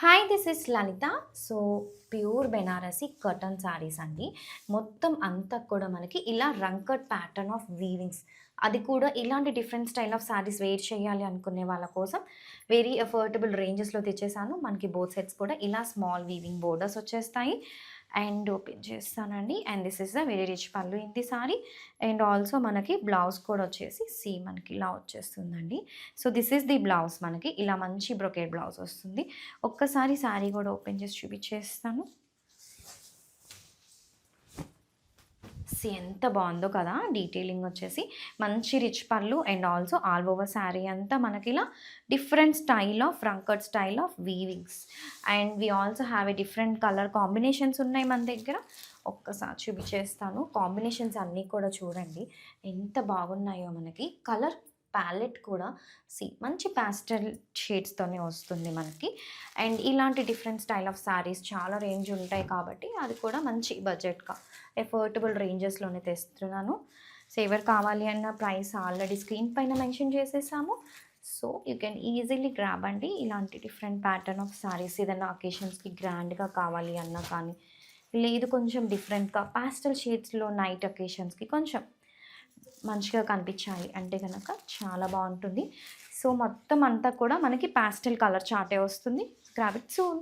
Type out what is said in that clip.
Hi this is Lalitha. So pure Banarasi cotton saris అండి. మొత్తం అంతా కూడా మనకి ఇలా రంకట్ ప్యాటర్న్ ఆఫ్ వీవింగ్స్, అది కూడా ఇలాంటి different style of saris wear చేయాలి అనుకునే వాళ్ళ కోసం వెరీ అఫోర్డబుల్ రేంజెస్లో తెచ్చేసాను. మనకి బోత్ సెట్స్ కూడా ఇలా స్మాల్ వీవింగ్ బోర్డర్స్ వచ్చేస్తాయి. అండ్ ఓపెన్ చేస్తానండి. And this is the very rich pallu in the sari. And also మనకి బ్లౌజ్ కూడా వచ్చేసి మనకి ఇలా వచ్చేస్తుందండి. So this is the blouse. మనకి ఇలా మంచి బ్రొకేడ్ బ్లౌజ్ వస్తుంది. ఒక్కసారి శారీ కూడా ఓపెన్ చేసి చూపించేస్తాను. ఎంత బాగుందో కదా. డీటెయిలింగ్ వచ్చేసి మంచి rich pallu and also all over sari అంతా మనకి ఇలా డిఫరెంట్ స్టైల్ ఆఫ్ రంకట్ style of weavings. And we also have a different colour combinations ఉన్నాయి మన దగ్గర. ఒక్కసారి చూపించేస్తాను. కాంబినేషన్స్ అన్నీ కూడా చూడండి ఎంత బాగున్నాయో. మనకి కలర్ ప్యాలెట్ కూడా మంచి ప్యాస్టల్ షేడ్స్తోనే వస్తుంది మనకి. అండ్ ఇలాంటి డిఫరెంట్ స్టైల్ ఆఫ్ శారీస్ చాలా రేంజ్ ఉంటాయి కాబట్టి అది కూడా మంచి బడ్జెట్గా ఎఫోర్డబుల్ రేంజెస్లోనే తెస్తున్నాను. సో ఎవరు కావాలి అన్న ప్రైస్ ఆల్రెడీ స్క్రీన్ పైన మెన్షన్ చేసేసాము. So you can easily grab అండి ఇలాంటి డిఫరెంట్ ప్యాటర్న్ ఆఫ్ శారీస్. ఏదైనా అకేషన్స్కి గ్రాండ్గా కావాలి అన్నా కానీ, లేదు కొంచెం డిఫరెంట్గా పాస్టల్ షేడ్స్లో నైట్ అకేషన్స్కి కొంచెం మంచిగా కనిపించాలి అంటే కనుక చాలా బాగుంటుంది. సో మొత్తం అంతా కూడా మనకి పాస్టల్ కలర్ చార్టే వస్తుంది. Grab it soon.